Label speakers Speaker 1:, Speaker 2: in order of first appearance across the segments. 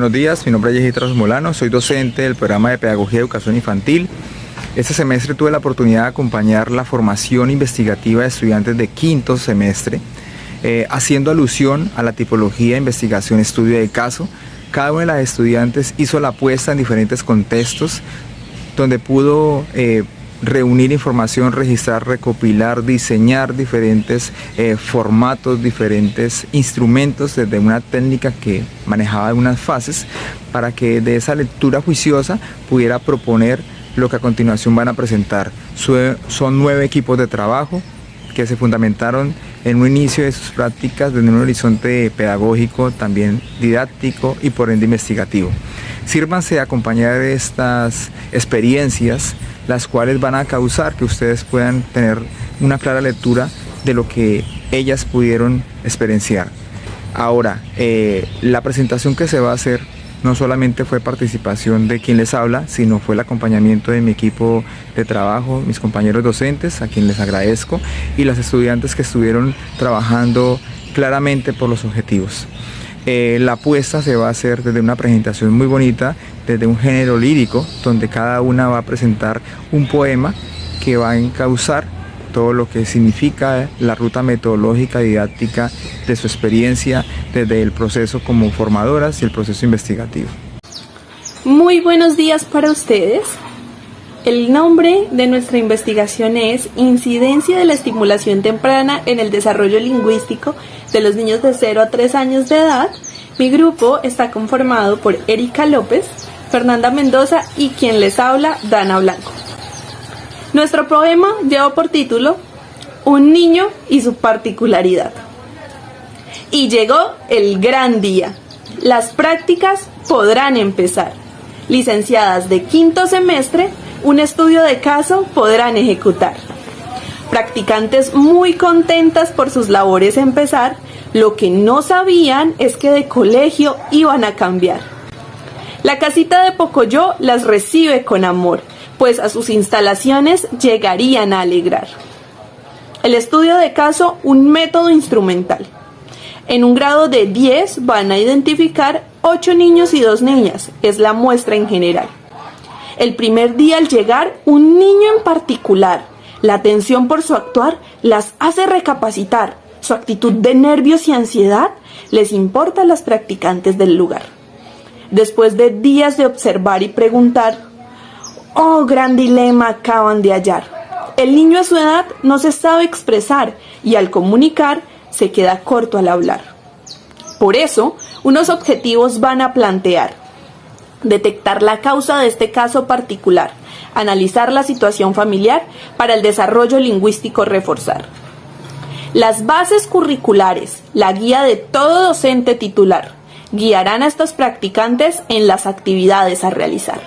Speaker 1: buenos días. Mi nombre es Yejitras Molano, soy docente del programa de Pedagogía y Educación Infantil. Este semestre tuve la oportunidad de acompañar la formación investigativa de estudiantes de quinto semestre, haciendo alusión a la tipología de investigación estudio de caso. Cada una de las estudiantes hizo la apuesta en diferentes contextos, donde pudo reunir información, registrar, recopilar, diseñar diferentes formatos, diferentes instrumentos desde una técnica que manejaba algunas fases para que de esa lectura juiciosa pudiera proponer lo que a continuación van a presentar. Son 9 equipos de trabajo que se fundamentaron en un inicio de sus prácticas desde un horizonte pedagógico, también didáctico y por ende investigativo. Sírvanse a acompañar estas experiencias, las cuales van a causar que ustedes puedan tener una clara lectura de lo que ellas pudieron experienciar. Ahora, la presentación que se va a hacer no solamente fue participación de quien les habla, sino fue el acompañamiento de mi equipo de trabajo, mis compañeros docentes, a quien les agradezco, y los estudiantes que estuvieron trabajando claramente por los objetivos. La apuesta se va a hacer desde una presentación muy bonita, desde un género lírico, donde cada una va a presentar un poema que va a encauzar todo lo que significa la ruta metodológica didáctica de su experiencia desde el proceso como formadoras y el proceso investigativo.
Speaker 2: Muy buenos días para ustedes. El nombre de nuestra investigación es Incidencia de la estimulación temprana en el desarrollo lingüístico de los niños de 0 a 3 años de edad. Mi grupo está conformado por Erika López, Fernanda Mendoza y quien les habla, Dana Blanco. Nuestro poema lleva por título Un niño y su particularidad. Y llegó el gran día. Las prácticas podrán empezar. Licenciadas de quinto semestre, un estudio de caso podrán ejecutar. Practicantes muy contentas por sus labores empezar, lo que no sabían es que de colegio iban a cambiar. La casita de Pocoyó las recibe con amor, pues a sus instalaciones llegarían a alegrar. El estudio de caso, un método instrumental. En un grado de 10 van a identificar 8 niños y 2 niñas, es la muestra en general. El primer día al llegar, un niño en particular, la atención por su actuar las hace recapacitar. Su actitud de nervios y ansiedad les importa a las practicantes del lugar. Después de días de observar y preguntar, oh, gran dilema acaban de hallar. El niño a su edad no se sabe expresar y al comunicar se queda corto al hablar. Por eso, unos objetivos van a plantear. Detectar la causa de este caso particular, analizar la situación familiar para el desarrollo lingüístico reforzar. Las bases curriculares, la guía de todo docente titular, guiarán a estos practicantes en las actividades a realizar.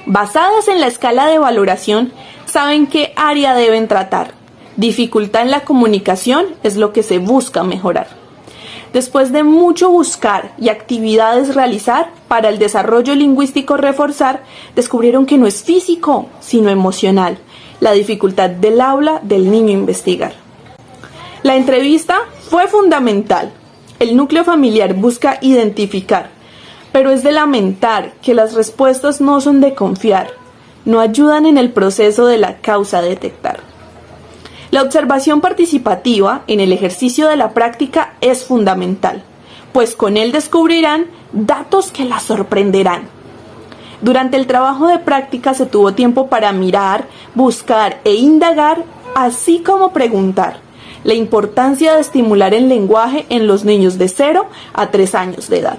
Speaker 2: Basadas en la escala de valoración, saben qué área deben tratar. Dificultad en la comunicación es lo que se busca mejorar. Después de mucho buscar y actividades realizar para el desarrollo lingüístico reforzar, descubrieron que no es físico, sino emocional, la dificultad del habla del niño investigar. La entrevista fue fundamental. El núcleo familiar busca identificar, pero es de lamentar que las respuestas no son de confiar, no ayudan en el proceso de la causa a detectar. La observación participativa en el ejercicio de la práctica es fundamental, pues con él descubrirán datos que las sorprenderán. Durante el trabajo de práctica se tuvo tiempo para mirar, buscar e indagar, así como preguntar, la importancia de estimular el lenguaje en los niños de 0 a 3 años de edad.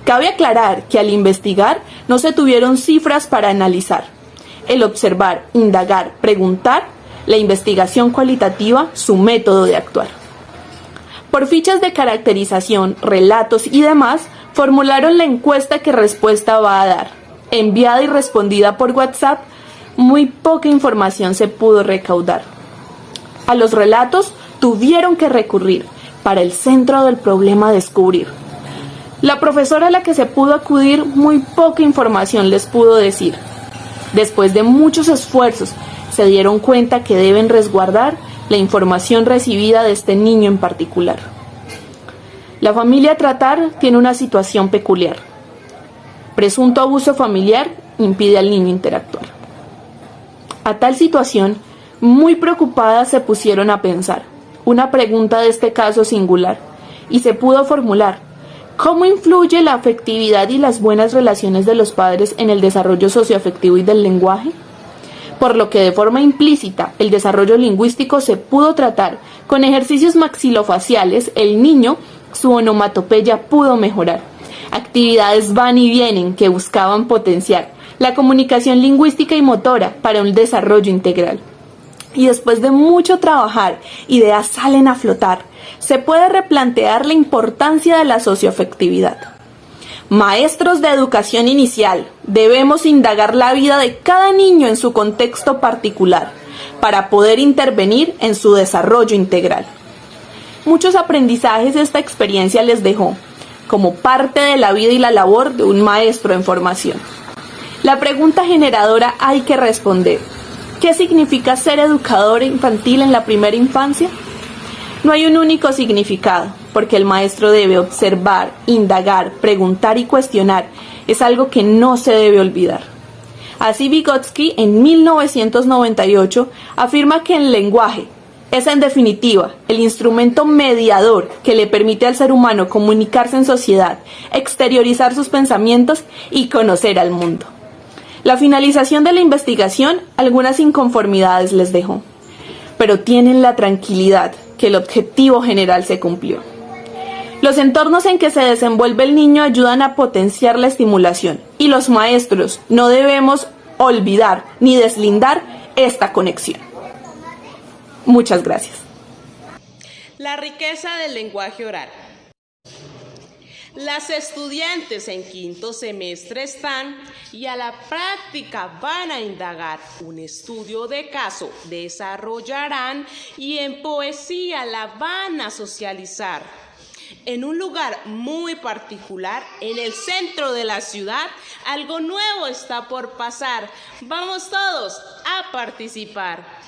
Speaker 2: Cabe aclarar que al investigar no se tuvieron cifras para analizar. El observar, indagar, preguntar, la investigación cualitativa, su método de actuar. Por fichas de caracterización, relatos y demás, formularon la encuesta que respuesta va a dar. Enviada y respondida por WhatsApp, muy poca información se pudo recaudar. A los relatos tuvieron que recurrir para el centro del problema descubrir. La profesora a la que se pudo acudir, muy poca información les pudo decir. Después de muchos esfuerzos, se dieron cuenta que deben resguardar la información recibida de este niño en particular. La familia a tratar tiene una situación peculiar. Presunto abuso familiar impide al niño interactuar. A tal situación, muy preocupadas se pusieron a pensar una pregunta de este caso singular y se pudo formular: ¿cómo influye la afectividad y las buenas relaciones de los padres en el desarrollo socioafectivo y del lenguaje? Por lo que de forma implícita el desarrollo lingüístico se pudo tratar con ejercicios maxilofaciales. El niño, su onomatopeya pudo mejorar. Actividades van y vienen que buscaban potenciar la comunicación lingüística y motora para un desarrollo integral. Y después de mucho trabajar, ideas salen a flotar. Se puede replantear la importancia de la socioafectividad. Maestros de educación inicial, debemos indagar la vida de cada niño en su contexto particular para poder intervenir en su desarrollo integral. Muchos aprendizajes esta experiencia les dejó, como parte de la vida y la labor de un maestro en formación. La pregunta generadora hay que responder: ¿qué significa ser educador infantil en la primera infancia? No hay un único significado, porque el maestro debe observar, indagar, preguntar y cuestionar. Es algo que no se debe olvidar. Así Vygotsky, en 1998, afirma que el lenguaje es, en definitiva, el instrumento mediador que le permite al ser humano comunicarse en sociedad, exteriorizar sus pensamientos y conocer al mundo. La finalización de la investigación, algunas inconformidades les dejó, pero tienen la tranquilidad que el objetivo general se cumplió. Los entornos en que se desenvuelve el niño ayudan a potenciar la estimulación y los maestros no debemos olvidar ni deslindar esta conexión. Muchas gracias.
Speaker 3: La riqueza del lenguaje oral. Las estudiantes en quinto semestre están y a la práctica van a indagar un estudio de caso, desarrollarán y en poesía la van a socializar. En un lugar muy particular, en el centro de la ciudad, algo nuevo está por pasar. Vamos todos a participar.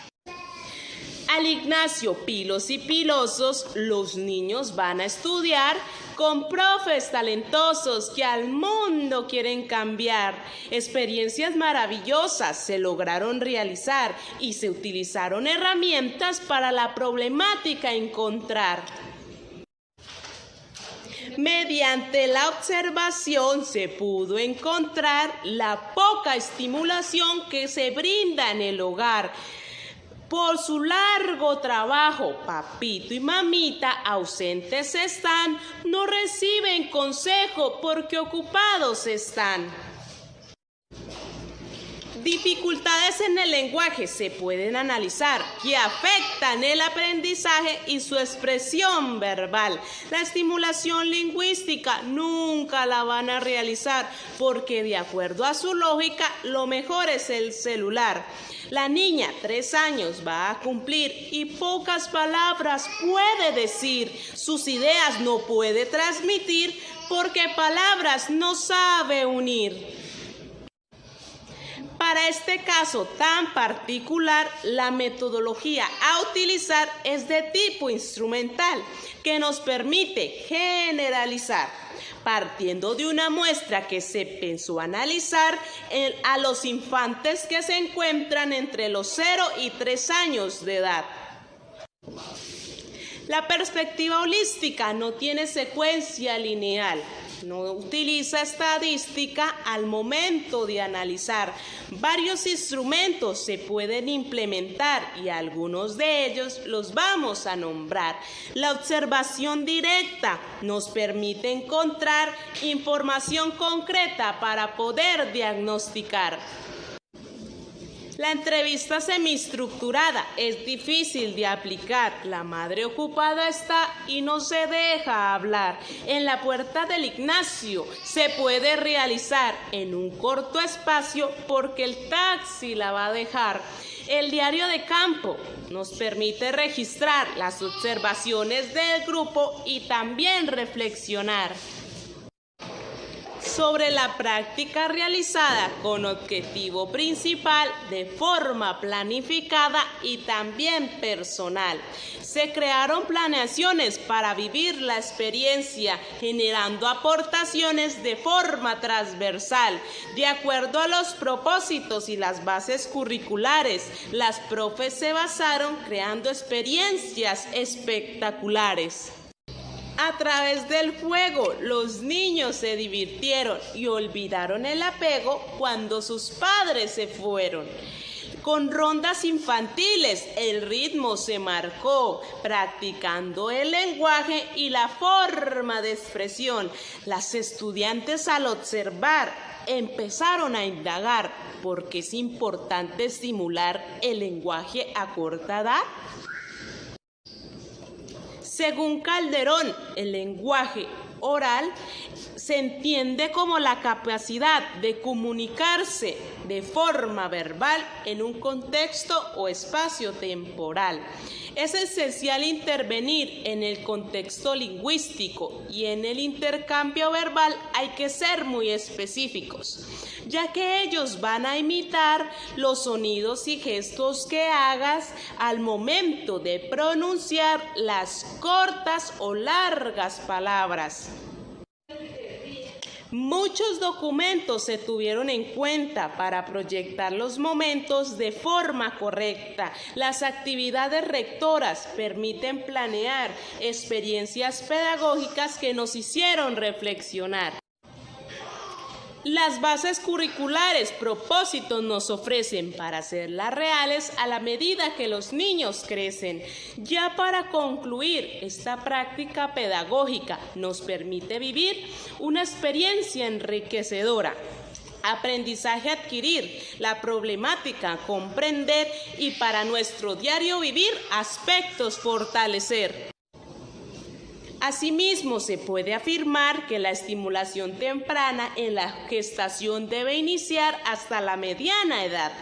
Speaker 3: Al Ignacio Pilos y Pilosos, los niños van a estudiar con profes talentosos que al mundo quieren cambiar. Experiencias maravillosas se lograron realizar y se utilizaron herramientas para la problemática a encontrar. Mediante la observación se pudo encontrar la poca estimulación que se brinda en el hogar. Por su largo trabajo, papito y mamita ausentes están, no reciben consejo porque ocupados están. Dificultades en el lenguaje se pueden analizar que afectan el aprendizaje y su expresión verbal. La estimulación lingüística nunca la van a realizar porque de acuerdo a su lógica lo mejor es el celular. La niña, 3 años, va a cumplir y pocas palabras puede decir. Sus ideas no puede transmitir porque palabras no sabe unir. Para este caso tan particular, la metodología a utilizar es de tipo instrumental, que nos permite generalizar, partiendo de una muestra que se pensó analizar a los infantes que se encuentran entre los 0 y 3 años de edad. La perspectiva holística no tiene secuencia lineal, no utiliza estadística al momento de analizar. Varios instrumentos se pueden implementar y algunos de ellos los vamos a nombrar. La observación directa nos permite encontrar información concreta para poder diagnosticar. La entrevista semiestructurada es difícil de aplicar. La madre ocupada está y no se deja hablar. En la puerta del Ignacio se puede realizar en un corto espacio porque el taxi la va a dejar. El diario de campo nos permite registrar las observaciones del grupo y también reflexionar. sobre la práctica realizada con objetivo principal de forma planificada y también personal. Se crearon planeaciones para vivir la experiencia, generando aportaciones de forma transversal. De acuerdo a los propósitos y las bases curriculares, las profes se basaron creando experiencias espectaculares. A través del juego, los niños se divirtieron y olvidaron el apego cuando sus padres se fueron. Con rondas infantiles, el ritmo se marcó, practicando el lenguaje y la forma de expresión. Las estudiantes, al observar, empezaron a indagar por qué es importante estimular el lenguaje a corta edad. Según Calderón, el lenguaje oral se entiende como la capacidad de comunicarse de forma verbal en un contexto o espacio temporal. Es esencial intervenir en el contexto lingüístico y en el intercambio verbal hay que ser muy específicos, ya que ellos van a imitar los sonidos y gestos que hagas al momento de pronunciar las cortas o largas palabras. Muchos documentos se tuvieron en cuenta para proyectar los momentos de forma correcta. Las actividades rectoras permiten planear experiencias pedagógicas que nos hicieron reflexionar. Las bases curriculares, propósitos nos ofrecen para hacerlas reales a la medida que los niños crecen. Ya para concluir, esta práctica pedagógica nos permite vivir una experiencia enriquecedora. Aprendizaje adquirir, la problemática comprender y para nuestro diario vivir aspectos fortalecer. Asimismo, se puede afirmar que la estimulación temprana en la gestación debe iniciar hasta la mediana edad.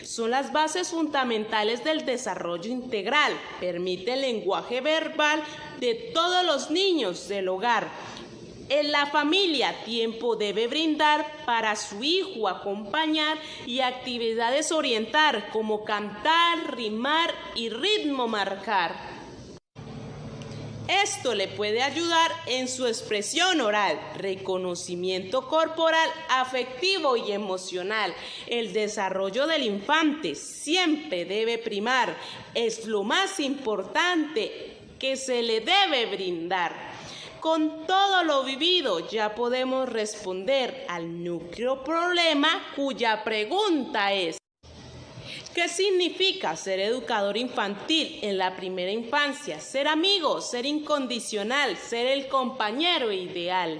Speaker 3: Son las bases fundamentales del desarrollo integral. Permite el lenguaje verbal de todos los niños del hogar. En la familia, tiempo debe brindar para su hijo acompañar y actividades orientar como cantar, rimar y ritmo marcar. Esto le puede ayudar en su expresión oral, reconocimiento corporal, afectivo y emocional. El desarrollo del infante siempre debe primar, es lo más importante que se le debe brindar. Con todo lo vivido ya podemos responder al núcleo problema cuya pregunta es: ¿qué significa ser educador infantil en la primera infancia? Ser amigo, ser incondicional, ser el compañero ideal.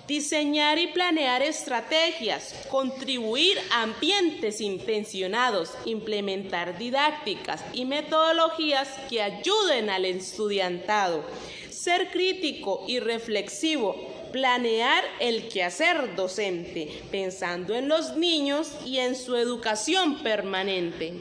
Speaker 3: Diseñar y planear estrategias, contribuir a ambientes intencionados, implementar didácticas y metodologías que ayuden al estudiantado. Ser crítico y reflexivo, planear el quehacer docente, pensando en los niños y en su educación permanente.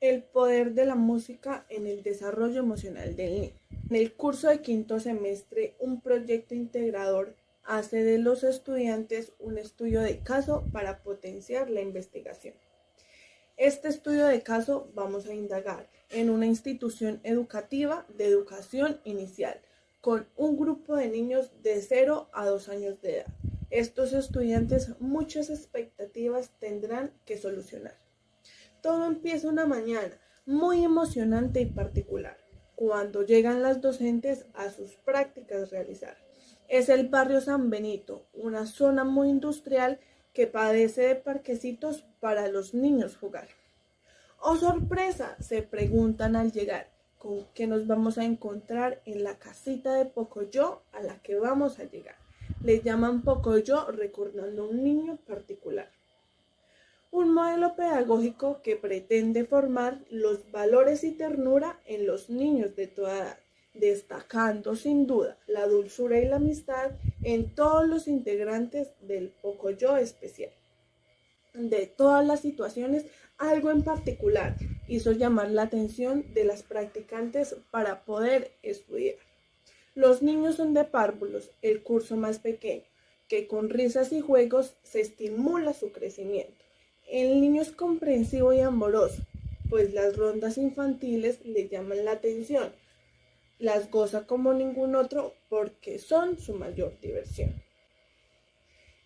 Speaker 4: El poder de la música en el desarrollo emocional del niño. En el curso de quinto semestre, un proyecto integrador hace de los estudiantes un estudio de caso para potenciar la investigación. Este estudio de caso vamos a indagar en una institución educativa de educación inicial con un grupo de niños de 0 a 2 años de edad. Estos estudiantes muchas expectativas tendrán que solucionar. Todo empieza una mañana muy emocionante y particular, cuando llegan las docentes a sus prácticas realizar. Es el barrio San Benito, una zona muy industrial que padece de parquecitos para los niños jugar. ¡Oh, sorpresa!, se preguntan al llegar, ¿con qué nos vamos a encontrar en la casita de Pocoyo a la que vamos a llegar? Le llaman Pocoyo recordando a un niño particular. Un modelo pedagógico que pretende formar los valores y ternura en los niños de toda edad, destacando sin duda la dulzura y la amistad en todos los integrantes del Pocoyo especial. De todas las situaciones, algo en particular hizo llamar la atención de las practicantes para poder estudiar. Los niños son de párvulos, el curso más pequeño, que con risas y juegos se estimula su crecimiento. El niño es comprensivo y amoroso, pues las rondas infantiles le llaman la atención. Las goza como ningún otro porque son su mayor diversión.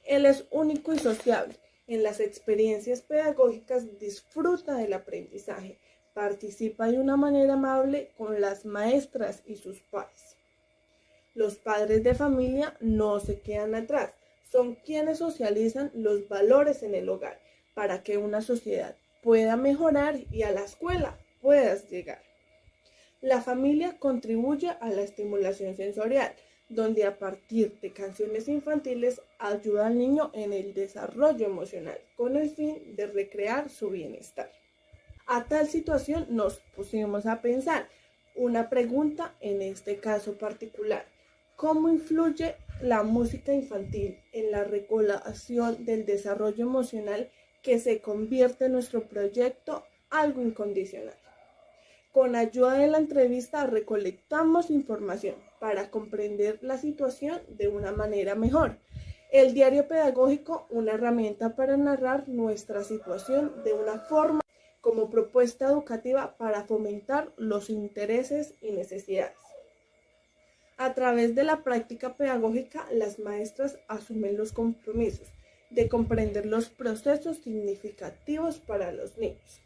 Speaker 4: Él es único y sociable. En las experiencias pedagógicas disfruta del aprendizaje, participa de una manera amable con las maestras y sus pares. Los padres de familia no se quedan atrás, son quienes socializan los valores en el hogar para que una sociedad pueda mejorar y a la escuela puedas llegar. La familia contribuye a la estimulación sensorial, donde a partir de canciones infantiles ayuda al niño en el desarrollo emocional con el fin de recrear su bienestar. A tal situación nos pusimos a pensar una pregunta en este caso particular. ¿Cómo influye la música infantil en la regulación del desarrollo emocional que se convierte en nuestro proyecto algo incondicional? Con ayuda de la entrevista recolectamos información para comprender la situación de una manera mejor. El diario pedagógico, una herramienta para narrar nuestra situación de una forma como propuesta educativa para fomentar los intereses y necesidades. A través de la práctica pedagógica, las maestras asumen los compromisos de comprender los procesos significativos para los niños.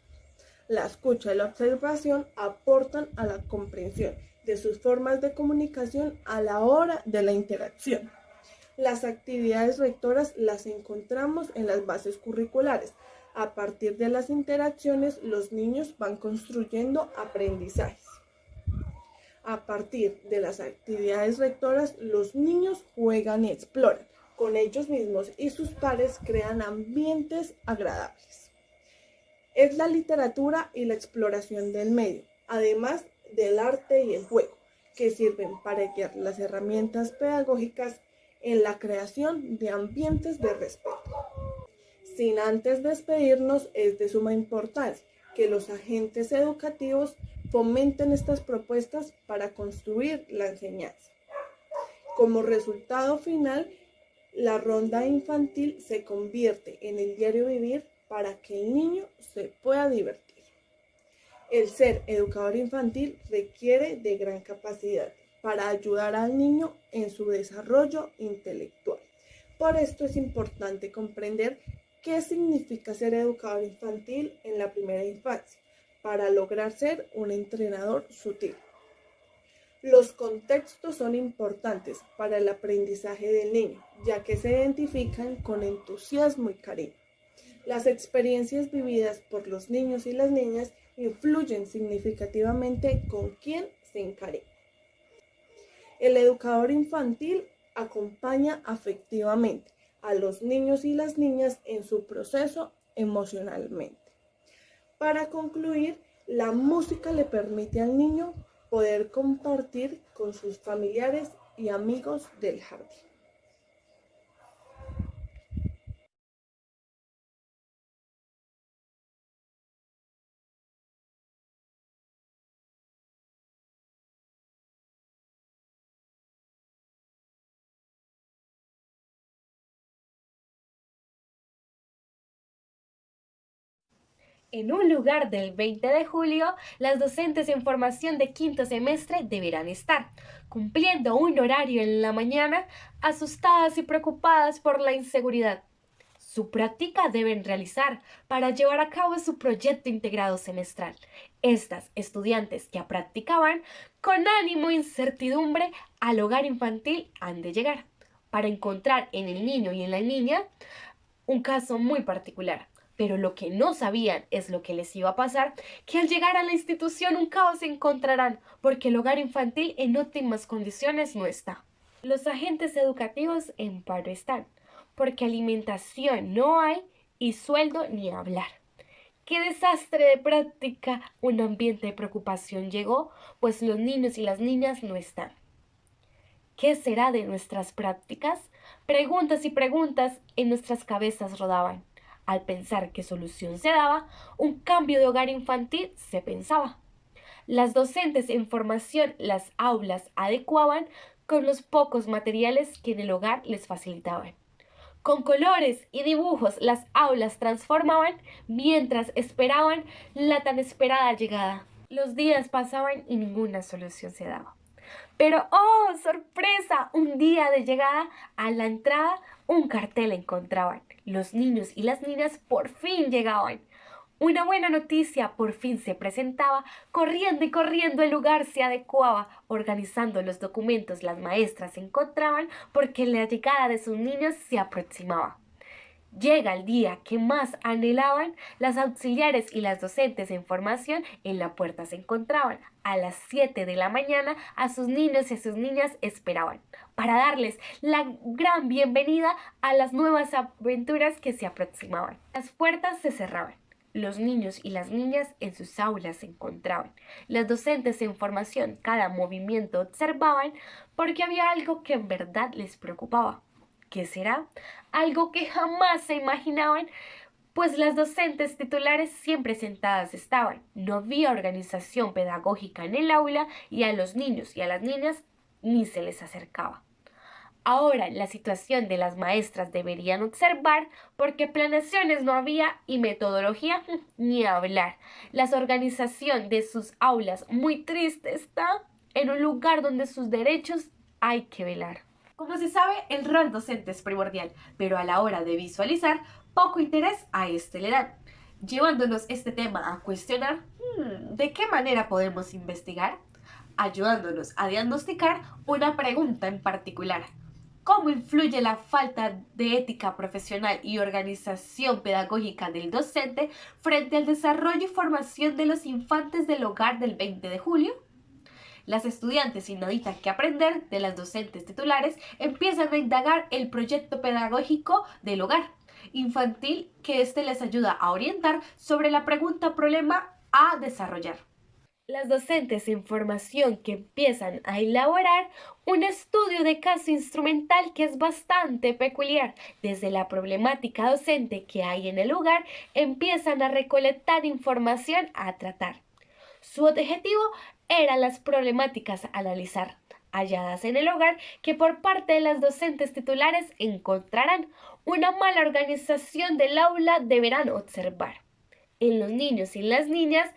Speaker 4: La escucha y la observación aportan a la comprensión de sus formas de comunicación a la hora de la interacción. Las actividades rectoras las encontramos en las bases curriculares. A partir de las interacciones, los niños van construyendo aprendizajes. A partir de las actividades rectoras, los niños juegan y exploran. Con ellos mismos y sus pares crean ambientes agradables. Es la literatura y la exploración del medio, además del arte y el juego, que sirven para guiar las herramientas pedagógicas en la creación de ambientes de respeto. Sin antes despedirnos, es de suma importancia que los agentes educativos fomenten estas propuestas para construir la enseñanza. Como resultado final, la ronda infantil se convierte en el diario vivir para que el niño se pueda divertir. El ser educador infantil requiere de gran capacidad para ayudar al niño en su desarrollo intelectual. Por esto es importante comprender qué significa ser educador infantil en la primera infancia, para lograr ser un entrenador sutil. Los contextos son importantes para el aprendizaje del niño, ya que se identifican con entusiasmo y cariño. Las experiencias vividas por los niños y las niñas influyen significativamente con quién se encariña. El educador infantil acompaña afectivamente a los niños y las niñas en su proceso emocionalmente. Para concluir, la música le permite al niño poder compartir con sus familiares y amigos del jardín.
Speaker 5: En un lugar del 20 de julio, las docentes en formación de quinto semestre deberán estar cumpliendo un horario en la mañana, asustadas y preocupadas por la inseguridad. Su práctica deben realizar para llevar a cabo su proyecto integrado semestral. Estas estudiantes que practicaban con ánimo e incertidumbre al hogar infantil han de llegar para encontrar en el niño y en la niña un caso muy particular. Pero lo que no sabían es lo que les iba a pasar, que al llegar a la institución un caos encontrarán, porque el hogar infantil en óptimas condiciones no está. Los agentes educativos en paro están, porque alimentación no hay y sueldo ni hablar. ¡Qué desastre de práctica! Un ambiente de preocupación llegó, pues los niños y las niñas no están. ¿Qué será de nuestras prácticas? Preguntas y preguntas en nuestras cabezas rodaban. Al pensar qué solución se daba, un cambio de hogar infantil se pensaba. Las docentes en formación las aulas adecuaban con los pocos materiales que en el hogar les facilitaban. Con colores y dibujos las aulas transformaban mientras esperaban la tan esperada llegada. Los días pasaban y ninguna solución se daba. Pero, ¡oh, sorpresa! Un día de llegada a la entrada, un cartel encontraban. Los niños y las niñas por fin llegaban. Una buena noticia por fin se presentaba, corriendo y corriendo el lugar se adecuaba, organizando los documentos las maestras se encontraban porque la llegada de sus niños se aproximaba. Llega el día que más anhelaban, las auxiliares y las docentes en formación en la puerta se encontraban. A las 7 de la mañana a sus niños y a sus niñas esperaban para darles la gran bienvenida a las nuevas aventuras que se aproximaban. Las puertas se cerraban. Los niños y las niñas en sus aulas se encontraban. Las docentes en formación cada movimiento observaban porque había algo que en verdad les preocupaba. ¿Qué será? Algo que jamás se imaginaban, pues las docentes titulares siempre sentadas estaban. No había organización pedagógica en el aula y a los niños y a las niñas ni se les acercaba. Ahora la situación de las maestras deberían observar porque planeaciones no había y metodología ni hablar. La organización de sus aulas muy triste está en un lugar donde sus derechos hay que velar. Como se sabe, el rol docente es primordial, pero a la hora de visualizar, poco interés a este le dan, llevándonos este tema a cuestionar ¿de qué manera podemos investigar? Ayudándonos a diagnosticar una pregunta en particular. ¿Cómo influye la falta de ética profesional y organización pedagógica del docente frente al desarrollo y formación de los infantes del hogar del 20 de julio? Las estudiantes sin nadita que aprender de las docentes titulares empiezan a indagar el proyecto pedagógico del hogar infantil que les ayuda a orientar sobre la pregunta problema a desarrollar. Las docentes en formación que empiezan a elaborar un estudio de caso instrumental que es bastante peculiar. Desde la problemática docente que hay en el hogar, empiezan a recolectar información a tratar. Su objetivo eran las problemáticas a analizar, halladas en el hogar que por parte de las docentes titulares encontrarán una mala organización del aula deberán observar. En los niños y las niñas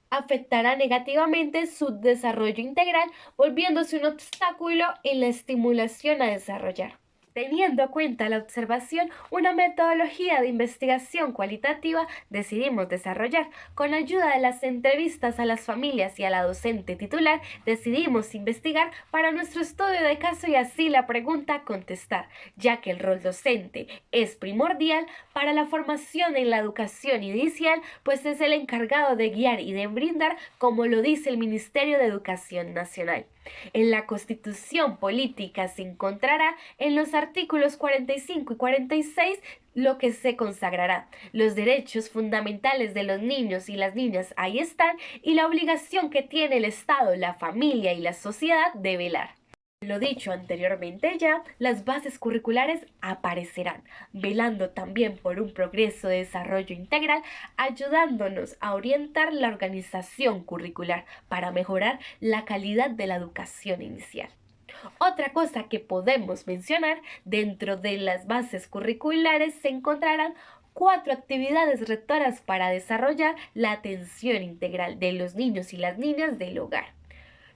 Speaker 5: afectará negativamente su desarrollo integral, volviéndose un obstáculo en la estimulación a desarrollar. Teniendo en cuenta la observación, una metodología de investigación cualitativa decidimos desarrollar. Con ayuda de las entrevistas a las familias y a la docente titular, decidimos investigar para nuestro estudio de caso y así la pregunta contestar, ya que el rol docente es primordial para la formación en la educación inicial, pues es el encargado de guiar y de brindar, como lo dice el Ministerio de Educación Nacional. En la Constitución Política se encontrará en los artículos 45 y 46 lo que se consagrará. Los derechos fundamentales de los niños y las niñas ahí están y la obligación que tiene el Estado, la familia y la sociedad de velar. Lo dicho anteriormente ya, las bases curriculares aparecerán, velando también por un progreso de desarrollo integral, ayudándonos a orientar la organización curricular para mejorar la calidad de la educación inicial. Otra cosa que podemos mencionar, dentro de las bases curriculares se encontrarán 4 actividades rectoras para desarrollar la atención integral de los niños y las niñas del hogar.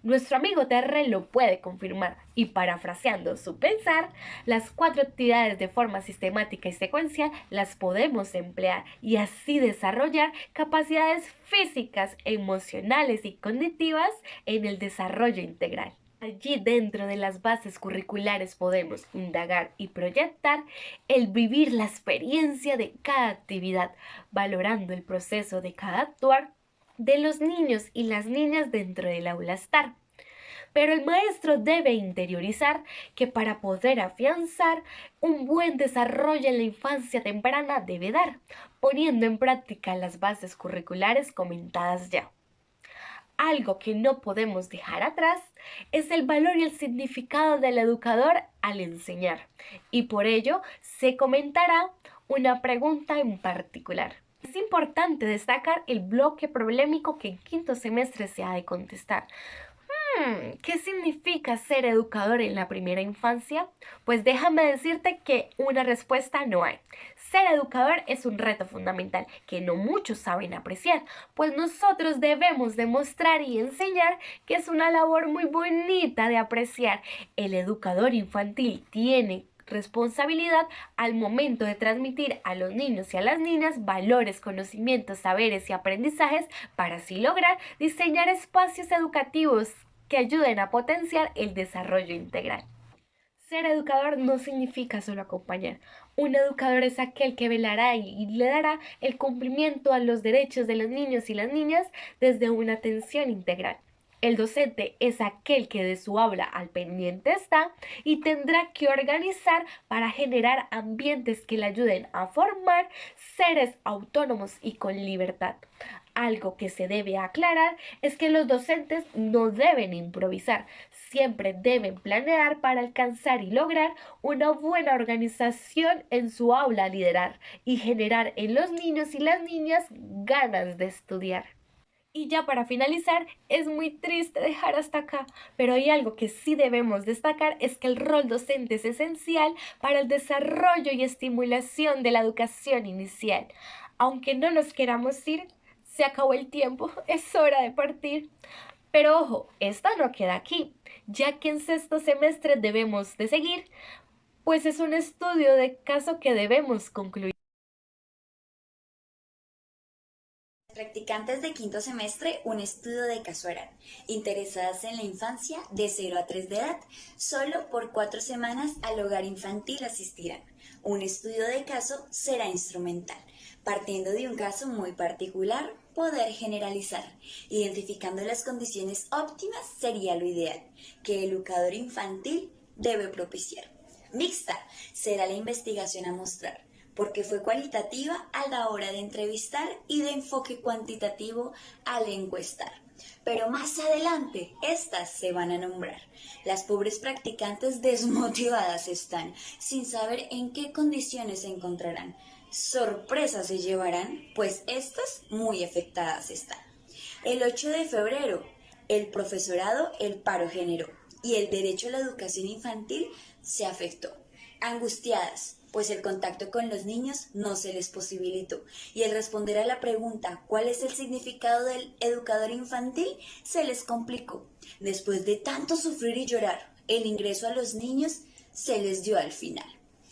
Speaker 5: Nuestro amigo Terrell lo puede confirmar y parafraseando su pensar, las 4 actividades de forma sistemática y secuencial las podemos emplear y así desarrollar capacidades físicas, emocionales y cognitivas en el desarrollo integral. Allí dentro de las bases curriculares podemos indagar y proyectar el vivir la experiencia de cada actividad, valorando el proceso de cada actuar de los niños y las niñas dentro del aula estar. Pero el maestro debe interiorizar que para poder afianzar un buen desarrollo en la infancia temprana debe dar, poniendo en práctica las bases curriculares comentadas ya. Algo que no podemos dejar atrás es el valor y el significado del educador al enseñar, y por ello se comentará una pregunta en particular. Es importante destacar el bloque problemático que en quinto semestre se ha de contestar. ¿Qué significa ser educador en la primera infancia? Pues déjame decirte que una respuesta no hay. Ser educador es un reto fundamental que no muchos saben apreciar, pues nosotros debemos demostrar y enseñar que es una labor muy bonita de apreciar. El educador infantil tiene responsabilidad al momento de transmitir a los niños y a las niñas valores, conocimientos, saberes y aprendizajes para así lograr diseñar espacios educativos que ayuden a potenciar el desarrollo integral. Ser educador no significa solo acompañar. Un educador es aquel que velará y le dará el cumplimiento a los derechos de los niños y las niñas desde una atención integral. El docente es aquel que de su aula al pendiente está y tendrá que organizar para generar ambientes que le ayuden a formar seres autónomos y con libertad. Algo que se debe aclarar es que los docentes no deben improvisar, siempre deben planear para alcanzar y lograr una buena organización en su aula, liderar y generar en los niños y las niñas ganas de estudiar. Y ya para finalizar, es muy triste dejar hasta acá, pero hay algo que sí debemos destacar, es que el rol docente es esencial para el desarrollo y estimulación de la educación inicial. Aunque no nos queramos ir, se acabó el tiempo, es hora de partir. Pero ojo, esta no queda aquí, ya que en sexto semestre debemos de seguir, pues es un estudio de caso que debemos concluir.
Speaker 6: Practicantes de quinto semestre, un estudio de caso harán. Interesadas en la infancia de 0 a 3 de edad, solo por 4 semanas al hogar infantil asistirán. Un estudio de caso será instrumental, partiendo de un caso muy particular, poder generalizar. Identificando las condiciones óptimas sería lo ideal, que el educador infantil debe propiciar. Mixta será la investigación a mostrar, porque fue cualitativa a la hora de entrevistar y de enfoque cuantitativo al encuestar. Pero más adelante, estas se van a nombrar. Las pobres practicantes desmotivadas están, sin saber en qué condiciones se encontrarán. Sorpresas se llevarán, pues estas muy afectadas están. El 8 de febrero, el profesorado el paro generó y el derecho a la educación infantil se afectó. Angustiadas, pues el contacto con los niños no se les posibilitó y el responder a la pregunta ¿cuál es el significado del educador infantil? Se les complicó. Después de tanto sufrir y llorar, el ingreso a los niños se les dio al final.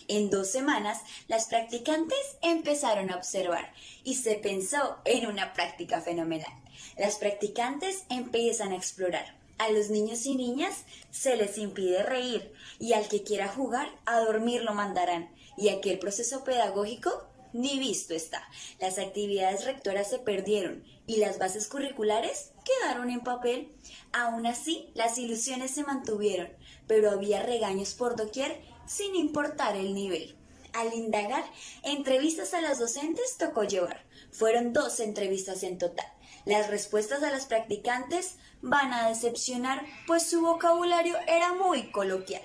Speaker 6: En 2 semanas, las practicantes empezaron a observar y se pensó en una práctica fenomenal. Las practicantes empiezan a explorar. A los niños y niñas se les impide reír y al que quiera jugar a dormir lo mandarán. Y aquel proceso pedagógico ni visto está. Las actividades rectoras se perdieron y las bases curriculares quedaron en papel. Aún así, las ilusiones se mantuvieron, pero había regaños por doquier sin importar el nivel. Al indagar, entrevistas a las docentes tocó llevar. Fueron 12 entrevistas en total. Las respuestas a las practicantes van a decepcionar, pues su vocabulario era muy coloquial.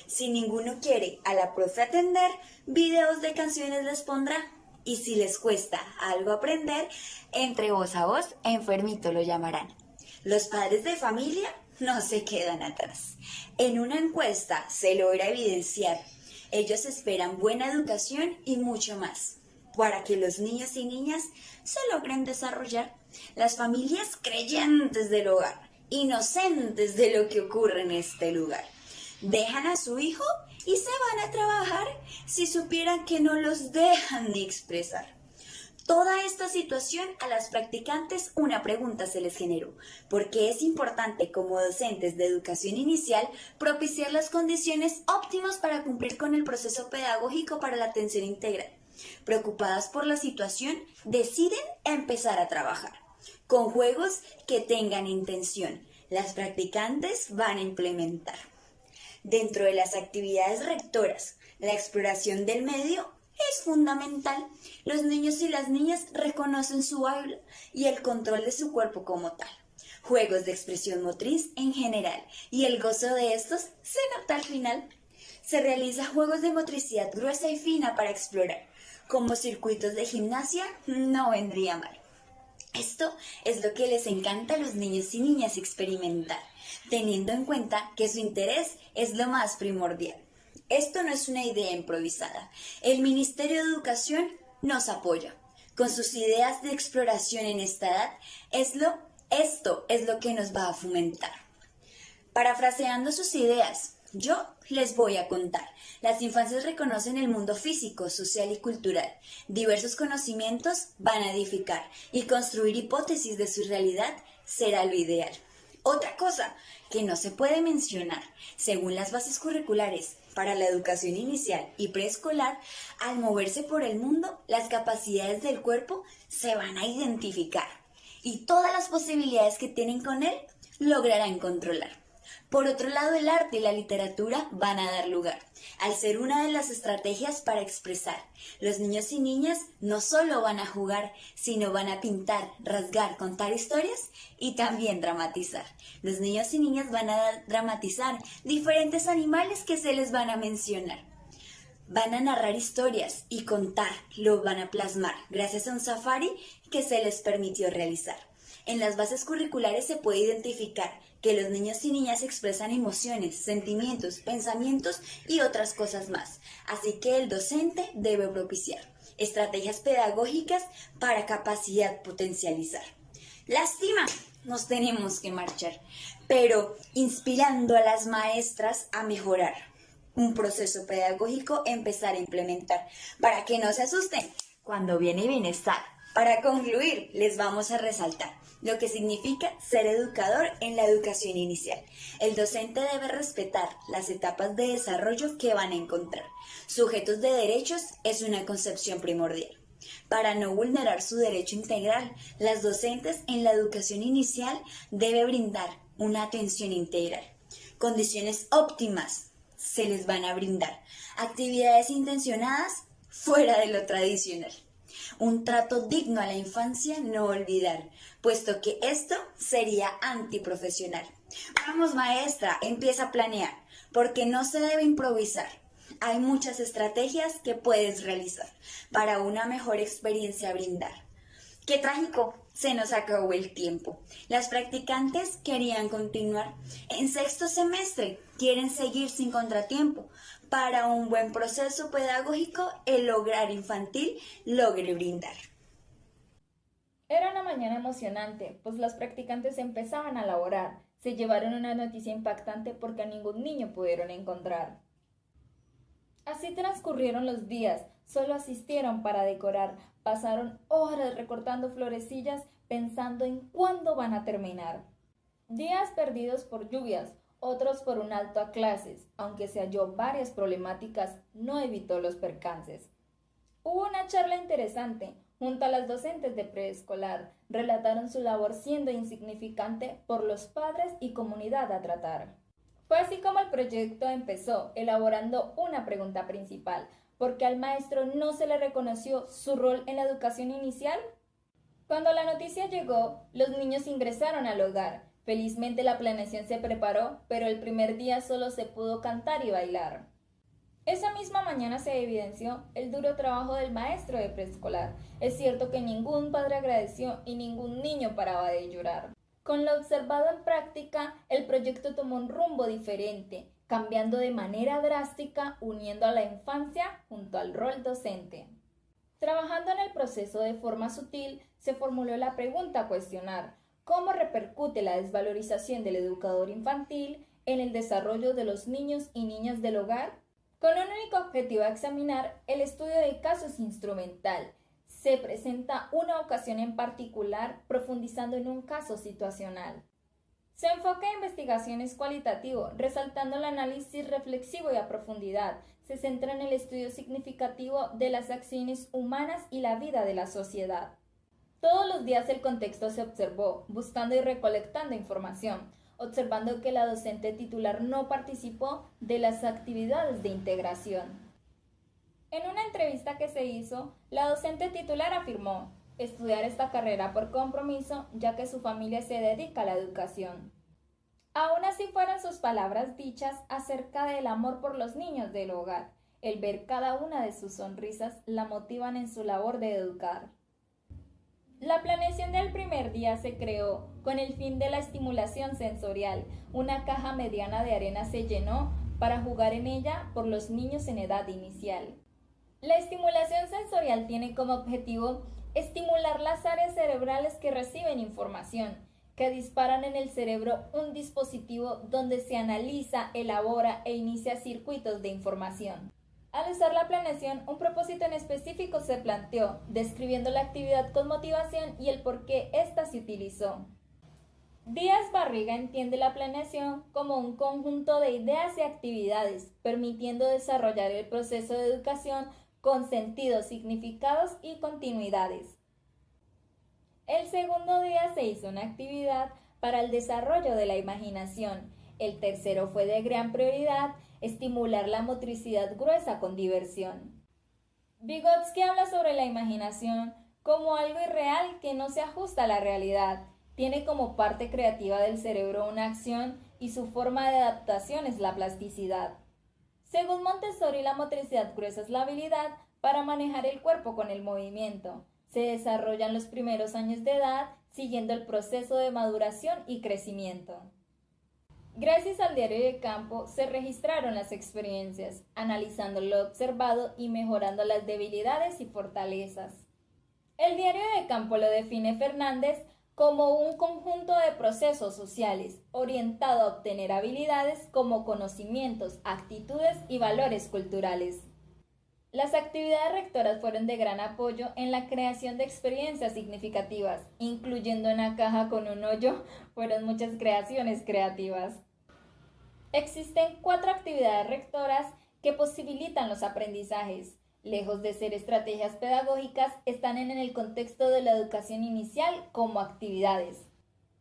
Speaker 6: Si ninguno quiere a la profe atender, videos de canciones les pondrá. Y si les cuesta algo aprender, entre voz a voz, enfermito lo llamarán. Los padres de familia no se quedan atrás. En una encuesta se logra evidenciar. Ellos esperan buena educación y mucho más, para que los niños y niñas se logren desarrollar. Las familias creyentes del hogar, inocentes de lo que ocurre en este lugar, dejan a su hijo y se van a trabajar si supieran que no los dejan ni expresar. Toda esta situación a las practicantes una pregunta se les generó, porque es importante como docentes de educación inicial propiciar las condiciones óptimas para cumplir con el proceso pedagógico para la atención integral. Preocupadas por la situación, deciden empezar a trabajar con juegos que tengan intención. Las practicantes van a implementar. Dentro de las actividades rectoras, la exploración del medio es fundamental. Los niños y las niñas reconocen su habla y el control de su cuerpo como tal. Juegos de expresión motriz en general y el gozo de estos se nota al final. Se realiza juegos de motricidad gruesa y fina para explorar. como circuitos de gimnasia, no vendría mal. Esto es lo que les encanta a los niños y niñas experimentar, teniendo en cuenta que su interés es lo más primordial. Esto no es una idea improvisada. El Ministerio de Educación nos apoya. Con sus ideas de exploración en esta edad, esto es lo que nos va a fomentar. Parafraseando sus ideas, yo les voy a contar. Las infancias reconocen el mundo físico, social y cultural. Diversos conocimientos van a edificar y construir hipótesis de su realidad será lo ideal. Otra cosa que no se puede mencionar, según las bases curriculares para la educación inicial y preescolar, al moverse por el mundo, las capacidades del cuerpo se van a identificar y todas las posibilidades que tienen con él lograrán controlar. Por otro lado, el arte y la literatura van a dar lugar, al ser una de las estrategias para expresar. Los niños y niñas no solo van a jugar, sino van a pintar, rasgar, contar historias y también dramatizar. Los niños y niñas van a dramatizar diferentes animales que se les van a mencionar. Van a narrar historias y contar, lo van a plasmar gracias a un safari que se les permitió realizar. En las bases curriculares se puede identificar que los niños y niñas expresan emociones, sentimientos, pensamientos y otras cosas más. Así que el docente debe propiciar estrategias pedagógicas para capacidad potencializar. Lástima, nos tenemos que marchar, pero inspirando a las maestras a mejorar un proceso pedagógico, empezar a implementar, para que no se asusten cuando viene bienestar. Para concluir, les vamos a resaltar lo que significa ser educador en la educación inicial. El docente debe respetar las etapas de desarrollo que van a encontrar. Sujetos de derechos es una concepción primordial. Para no vulnerar su derecho integral, las docentes en la educación inicial deben brindar una atención integral. Condiciones óptimas se les van a brindar. Actividades intencionadas fuera de lo tradicional. Un trato digno a la infancia no olvidar, puesto que esto sería antiprofesional. Vamos, maestra, empieza a planear, porque no se debe improvisar. Hay muchas estrategias que puedes realizar para una mejor experiencia a brindar. ¡Qué trágico! Se nos acabó el tiempo. Las practicantes querían continuar. En sexto semestre quieren seguir sin contratiempo. Para un buen proceso pedagógico, el hogar infantil logre brindar.
Speaker 7: Era una mañana emocionante, pues las practicantes empezaban a laborar. Se llevaron una noticia impactante porque a ningún niño pudieron encontrar. Así transcurrieron los días, solo asistieron para decorar, pasaron horas recortando florecillas pensando en cuándo van a terminar. Días perdidos por lluvias, otros por un alto a clases, aunque se halló varias problemáticas, no evitó los percances. Hubo una charla interesante, junto a las docentes de preescolar, relataron su labor siendo insignificante por los padres y comunidad a tratar. Fue así como el proyecto empezó, elaborando una pregunta principal, ¿por qué al maestro no se le reconoció su rol en la educación inicial? Cuando la noticia llegó, los niños ingresaron al hogar. Felizmente la planeación se preparó, pero el primer día solo se pudo cantar y bailar. Esa misma mañana se evidenció el duro trabajo del maestro de preescolar. Es cierto que ningún padre agradeció y ningún niño paraba de llorar. Con lo observado en práctica, el proyecto tomó un rumbo diferente, cambiando de manera drástica, uniendo a la infancia junto al rol docente. Trabajando en el proceso de forma sutil, se formuló la pregunta a cuestionar: ¿cómo repercute la desvalorización del educador infantil en el desarrollo de los niños y niñas del hogar? Con un único objetivo a examinar, el estudio de caso es instrumental. Se presenta una ocasión en particular, profundizando en un caso situacional. Se enfoca en investigaciones cualitativo, resaltando el análisis reflexivo y a profundidad. Se centra en el estudio significativo de las acciones humanas y la vida de la sociedad. Todos los días el contexto se observó, buscando y recolectando información, observando que la docente titular no participó de las actividades de integración. En una entrevista que se hizo, la docente titular afirmó estudiar esta carrera por compromiso, ya que su familia se dedica a la educación. Aún así fueron sus palabras dichas acerca del amor por los niños del hogar. El ver cada una de sus sonrisas la motivan en su labor de educar. La planeación del primer día se creó con el fin de la estimulación sensorial. Una caja mediana de arena se llenó para jugar en ella por los niños en edad inicial. La estimulación sensorial tiene como objetivo estimular las áreas cerebrales que reciben información, que disparan en el cerebro un dispositivo donde se analiza, elabora e inicia circuitos de información. Al usar la planeación, un propósito en específico se planteó, describiendo la actividad con motivación y el por qué ésta se utilizó. Díaz Barriga entiende la planeación como un conjunto de ideas y actividades, permitiendo desarrollar el proceso de educación con sentidos, significados y continuidades. El segundo día se hizo una actividad para el desarrollo de la imaginación. El tercero fue de gran prioridad, estimular la motricidad gruesa con diversión. Vygotsky habla sobre la imaginación como algo irreal que no se ajusta a la realidad. Tiene como parte creativa del cerebro una acción y su forma de adaptación es la plasticidad. Según Montessori, la motricidad gruesa es la habilidad para manejar el cuerpo con el movimiento. Se desarrolla en los primeros años de edad, siguiendo el proceso de maduración y crecimiento. Gracias al diario de campo se registraron las experiencias, analizando lo observado y mejorando las debilidades y fortalezas. El diario de campo lo define Fernández como un conjunto de procesos sociales orientado a obtener habilidades como conocimientos, actitudes y valores culturales. Las actividades rectoras fueron de gran apoyo en la creación de experiencias significativas, incluyendo una caja con un hoyo, fueron muchas creaciones creativas. Existen 4 actividades rectoras que posibilitan los aprendizajes. Lejos de ser estrategias pedagógicas, están en el contexto de la educación inicial como actividades.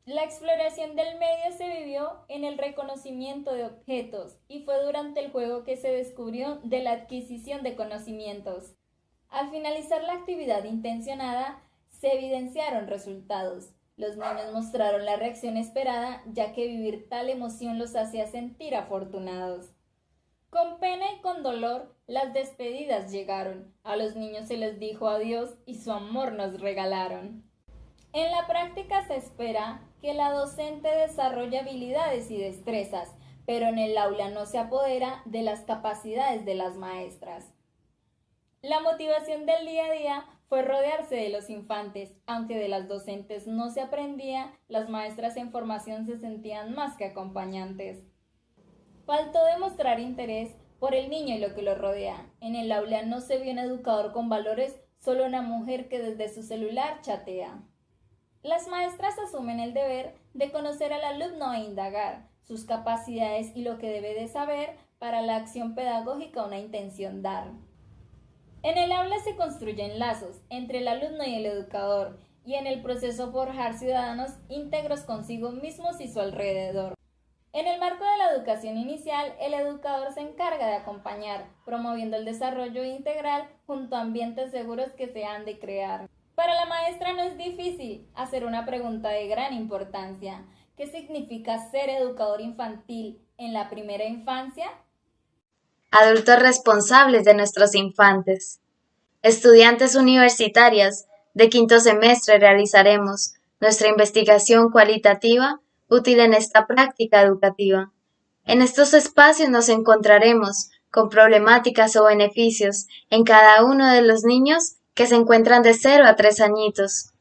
Speaker 7: La exploración del medio se vivió en el reconocimiento de objetos y fue durante el juego que se descubrió de la adquisición de conocimientos. Al finalizar la actividad intencionada, se evidenciaron resultados. Los niños mostraron la reacción esperada, ya que vivir tal emoción los hacía sentir afortunados. Con pena y con dolor, las despedidas llegaron. A los niños se les dijo adiós y su amor nos regalaron. En la práctica se espera que la docente desarrolle habilidades y destrezas, pero en el aula no se apodera de las capacidades de las maestras. La motivación del día a día fue rodearse de los infantes. Aunque de las docentes no se aprendía, las maestras en formación se sentían más que acompañantes. Faltó demostrar interés por el niño y lo que lo rodea. En el aula no se vio un educador con valores, solo una mujer que desde su celular chatea. Las maestras asumen el deber de conocer al alumno e indagar sus capacidades y lo que debe de saber para la acción pedagógica una intención dar. En el aula se construyen lazos entre el alumno y el educador y en el proceso forjar ciudadanos íntegros consigo mismos y su alrededor. En el marco de la educación inicial, el educador se encarga de acompañar, promoviendo el desarrollo integral junto a ambientes seguros que se han de crear. Para la maestra no es difícil hacer una pregunta de gran importancia. ¿Qué significa ser educador infantil en la primera infancia?
Speaker 8: Adultos responsables de nuestros infantes. Estudiantes universitarias de 5º semestre realizaremos nuestra investigación cualitativa útil en esta práctica educativa. En estos espacios nos encontraremos con problemáticas o beneficios en cada uno de los niños que se encuentran de 0 a 3 añitos.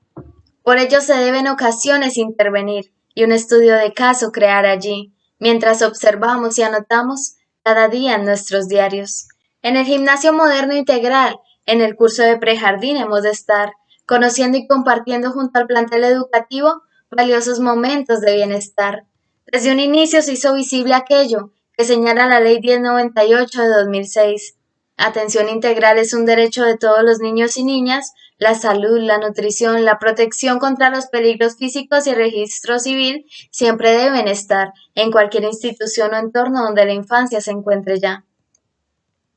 Speaker 8: Por ello se debe en ocasiones intervenir y un estudio de caso crear allí, mientras observamos y anotamos cada día en nuestros diarios. En el gimnasio moderno integral, en el curso de prejardín hemos de estar, conociendo y compartiendo junto al plantel educativo valiosos momentos de bienestar. Desde un inicio se hizo visible aquello que señala la Ley 1098 de 2006. Atención integral es un derecho de todos los niños y niñas, la salud, la nutrición, la protección contra los peligros físicos y el registro civil siempre deben estar en cualquier institución o entorno donde la infancia se encuentre ya.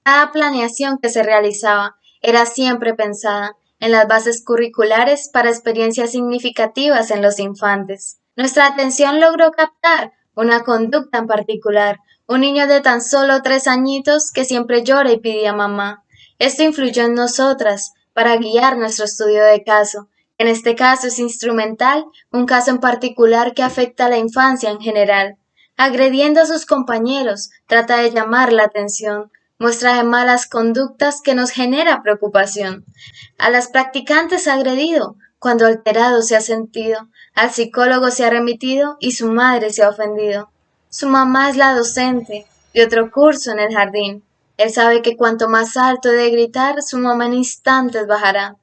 Speaker 8: Cada planeación que se realizaba era siempre pensada en las bases curriculares para experiencias significativas en los infantes. Nuestra atención logró captar una conducta en particular, Un niño de tan solo 3 añitos que siempre llora y pide a mamá. Esto influyó en nosotras para guiar nuestro estudio de caso. En este caso es instrumental, un caso en particular que afecta a la infancia en general. Agrediendo a sus compañeros, trata de llamar la atención, muestra de malas conductas que nos genera preocupación. A las practicantes ha agredido, cuando alterado se ha sentido, al psicólogo se ha remitido y su madre se ha ofendido. Su mamá es la docente de otro curso en el jardín. Él sabe que cuanto más alto he de gritar, su mamá en instantes bajará.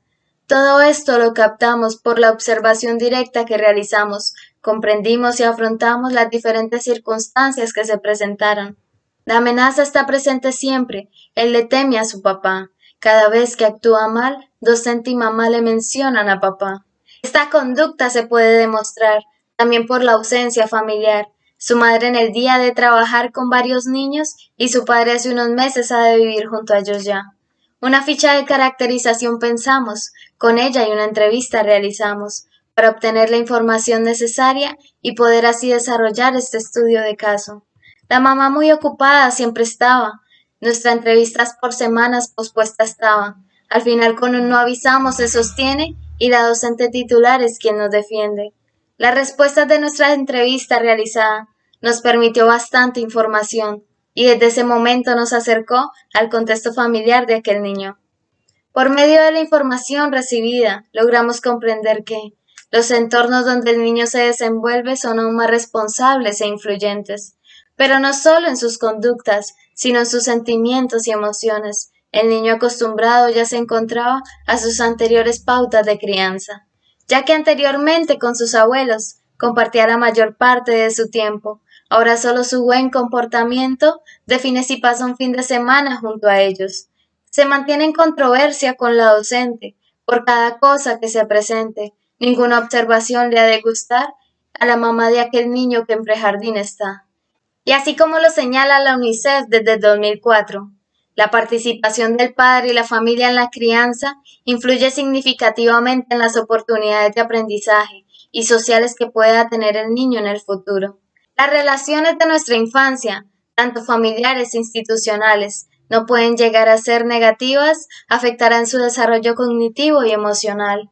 Speaker 8: Todo esto lo captamos por la observación directa que realizamos, comprendimos y afrontamos las diferentes circunstancias que se presentaron. La amenaza está presente siempre, él le teme a su papá. Cada vez que actúa mal, docente y mamá le mencionan a papá. Esta conducta se puede demostrar también por la ausencia familiar. Su madre en el día ha de trabajar con varios niños y su padre hace unos meses ha de vivir junto a ellos ya. Una ficha de caracterización pensamos, con ella y una entrevista realizamos, para obtener la información necesaria y poder así desarrollar este estudio de caso. La mamá muy ocupada siempre estaba, nuestra entrevista por semanas pospuesta estaba. Al final con un no avisamos se sostiene y la docente titular es quien nos defiende. Las respuestas de nuestra entrevista realizada nos permitió bastante información y desde ese momento nos acercó al contexto familiar de aquel niño. Por medio de la información recibida, logramos comprender que los entornos donde el niño se desenvuelve son aún más responsables e influyentes, pero no solo en sus conductas, sino en sus sentimientos y emociones. El niño acostumbrado ya se encontraba a sus anteriores pautas de crianza, ya que anteriormente con sus abuelos compartía la mayor parte de su tiempo. Ahora solo su buen comportamiento define si pasa un fin de semana junto a ellos. Se mantiene en controversia con la docente por cada cosa que se presente. Ninguna observación le ha de gustar a la mamá de aquel niño que en prejardín está. Y así como lo señala la UNICEF desde el 2004, la participación del padre y la familia en la crianza influye significativamente en las oportunidades de aprendizaje y sociales que pueda tener el niño en el futuro. Las relaciones de nuestra infancia, tanto familiares e institucionales, no pueden llegar a ser negativas, afectarán su desarrollo cognitivo y emocional.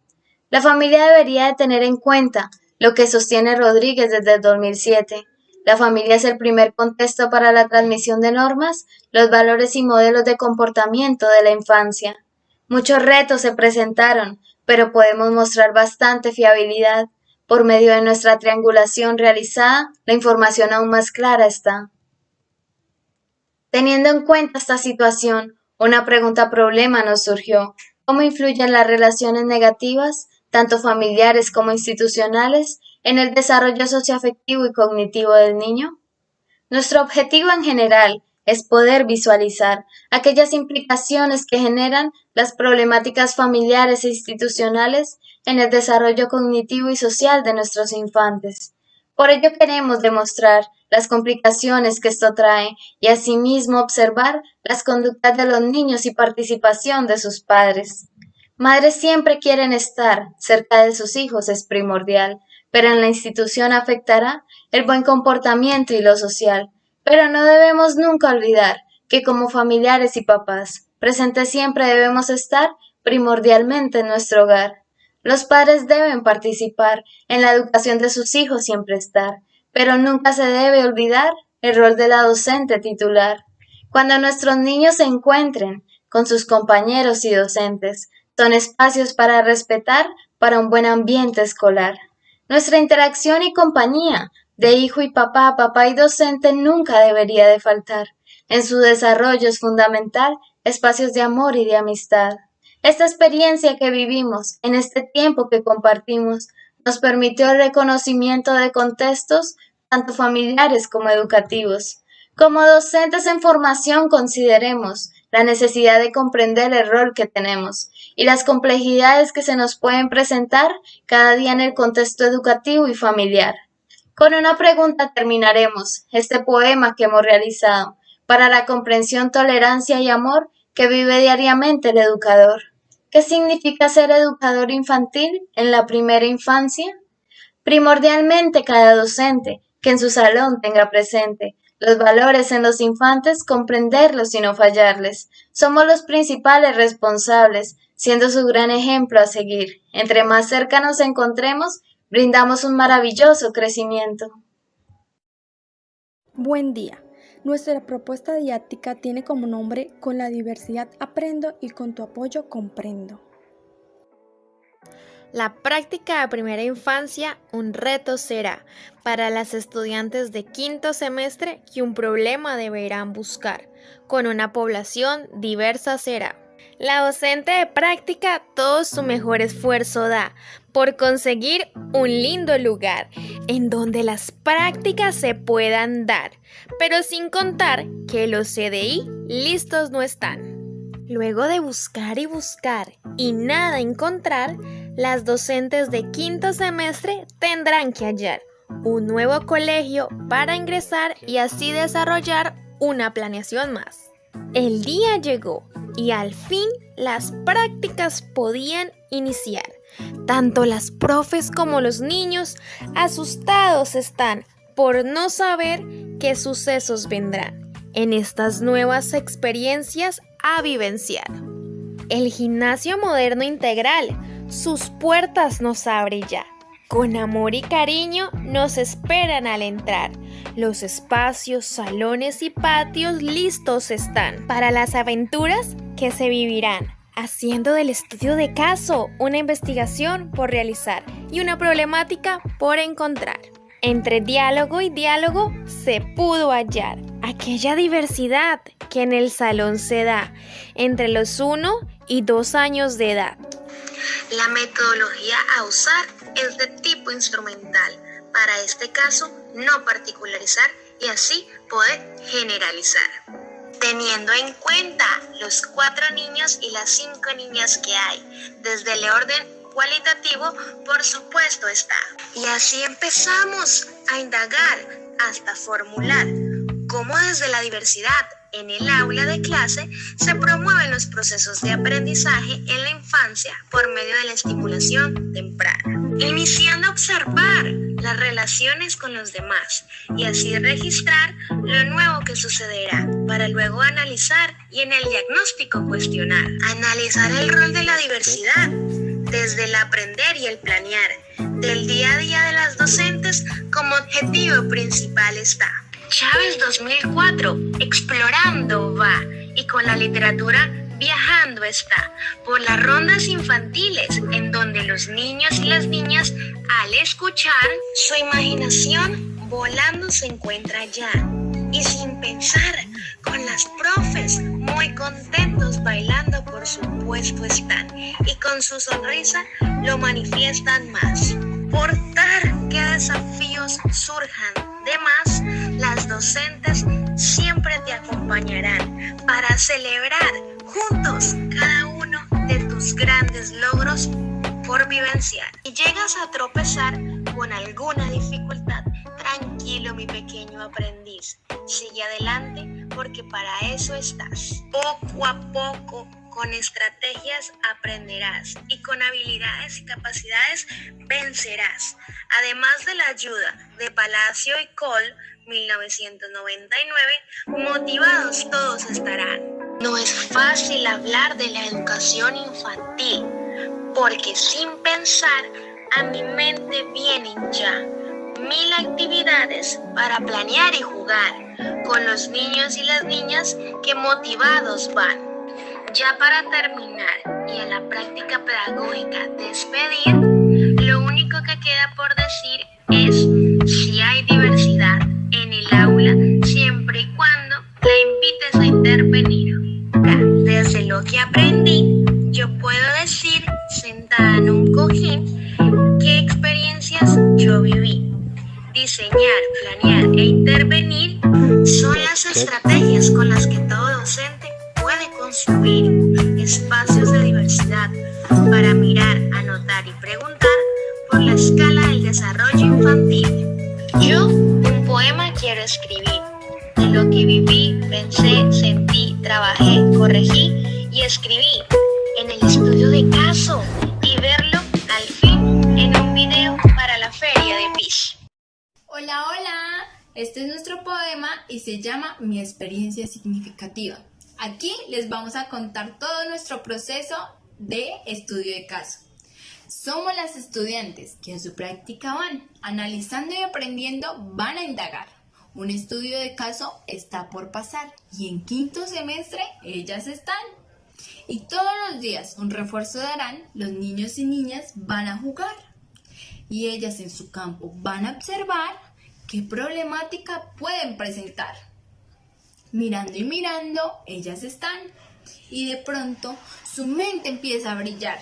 Speaker 8: La familia debería de tener en cuenta lo que sostiene Rodríguez desde el 2007. La familia es el primer contexto para la transmisión de normas, los valores y modelos de comportamiento de la infancia. Muchos retos se presentaron, pero podemos mostrar bastante fiabilidad. Por medio de nuestra triangulación realizada, la información aún más clara está. Teniendo en cuenta esta situación, una pregunta problema nos surgió. ¿Cómo influyen las relaciones negativas, tanto familiares como institucionales, en el desarrollo socioafectivo y cognitivo del niño? Nuestro objetivo en general es poder visualizar aquellas implicaciones que generan las problemáticas familiares e institucionales en el desarrollo cognitivo y social de nuestros infantes. Por ello queremos demostrar las complicaciones que esto trae y asimismo observar las conductas de los niños y participación de sus padres. Madres siempre quieren estar cerca de sus hijos, es primordial, pero en la institución afectará el buen comportamiento y lo social. Pero no debemos nunca olvidar que como familiares y papás, presentes siempre debemos estar primordialmente en nuestro hogar. Los padres deben participar en la educación de sus hijos, siempre estar, pero nunca se debe olvidar el rol de la docente titular. Cuando nuestros niños se encuentren con sus compañeros y docentes, son espacios para respetar para un buen ambiente escolar. Nuestra interacción y compañía de hijo y papá y docente nunca debería de faltar. En su desarrollo es fundamental espacios de amor y de amistad. Esta experiencia que vivimos en este tiempo que compartimos nos permitió el reconocimiento de contextos tanto familiares como educativos. Como docentes en formación consideremos la necesidad de comprender el rol que tenemos y las complejidades que se nos pueden presentar cada día en el contexto educativo y familiar. Con una pregunta terminaremos este poema que hemos realizado para la comprensión, tolerancia y amor que vive diariamente el educador. ¿Qué significa ser educador infantil en la primera infancia? Primordialmente cada docente que en su salón tenga presente Los valores en los infantes, comprenderlos y no fallarles. Somos los principales responsables, siendo su gran ejemplo a seguir. Entre más cerca nos encontremos, brindamos un maravilloso crecimiento.
Speaker 9: Buen día. Nuestra propuesta didáctica tiene como nombre Con la diversidad aprendo y con tu apoyo comprendo.
Speaker 10: La práctica de primera infancia, un reto será para las estudiantes de quinto semestre que un problema deberán buscar. Con una población diversa será. La docente de práctica todo su mejor esfuerzo da por conseguir un lindo lugar en donde las prácticas se puedan dar, pero sin contar que los CDI listos no están. Luego de buscar y nada encontrar, las docentes de quinto semestre tendrán que hallar un nuevo colegio para ingresar y así desarrollar una planeación más. El día llegó y al fin las prácticas podían iniciar. Tanto las profes como los niños asustados están por no saber qué sucesos vendrán en estas nuevas experiencias a vivenciar. El gimnasio moderno integral, sus puertas nos abre ya. Con amor y cariño nos esperan al entrar. Los espacios, salones y patios listos están para las aventuras que se vivirán, haciendo del estudio de caso una investigación por realizar y una problemática por encontrar. Entre diálogo y diálogo se pudo hallar aquella diversidad que en el salón se da entre los 1 y 2 años de edad.
Speaker 11: La metodología a usar es de tipo instrumental, para este caso no particularizar y así poder generalizar. Teniendo en cuenta los 4 niños y las 5 niñas que hay, desde el orden cualitativo por supuesto está. Y así empezamos a indagar hasta formular cómo desde la diversidad en el aula de clase se promueven los procesos de aprendizaje en la infancia por medio de la estimulación temprana, iniciando a observar las relaciones con los demás y así registrar lo nuevo que sucederá para luego analizar y en el diagnóstico cuestionar. Analizar el rol de la diversidad desde el aprender y el planear del día a día de las docentes como objetivo principal está. Chávez 2004, explorando va y con la literatura viajando está por las rondas infantiles en donde los niños y las niñas al escuchar su imaginación volando se encuentra ya y sin pensar con las profes muy contentos bailando por supuesto están y con su sonrisa lo manifiestan más. Portar que desafíos surjan de más, las docentes siempre te acompañarán para celebrar juntos cada uno de tus grandes logros por vivenciar. Si llegas a tropezar con alguna dificultad, tranquilo mi pequeño aprendiz, sigue adelante porque para eso estás. Poco a poco, con estrategias aprenderás y con habilidades y capacidades vencerás. Además de la ayuda de Palacio y Cole, 1999, motivados todos estarán. No es fácil hablar de la educación infantil, porque sin pensar a mi mente vienen ya 1000 actividades para planear y jugar con los niños y las niñas que motivados van. Ya para terminar y a la práctica pedagógica despedir, lo único que queda por decir es si hay diversidad en el aula siempre y cuando la invites a intervenir. Desde lo que aprendí, yo puedo decir sentada en un cojín qué experiencias yo viví. Diseñar, planear e intervenir son las estrategias con las que todo docente puede construir espacios de diversidad para mirar, anotar y preguntar por la escala del desarrollo infantil. Yo un poema quiero escribir de lo que viví, pensé, sentí, trabajé, corregí y escribí en el estudio de caso y verlo al fin en un video para la feria de PIS.
Speaker 12: Hola, hola. Este es nuestro poema y se llama Mi experiencia significativa. Aquí les vamos a contar todo nuestro proceso de estudio de caso. Somos las estudiantes que en su práctica van analizando y aprendiendo, van a indagar. Un estudio de caso está por pasar y en quinto semestre ellas están. Y todos los días un refuerzo darán, los niños y niñas van a jugar. Y ellas en su campo van a observar qué problemática pueden presentar. Mirando y mirando, ellas están. Y de pronto su mente empieza a brillar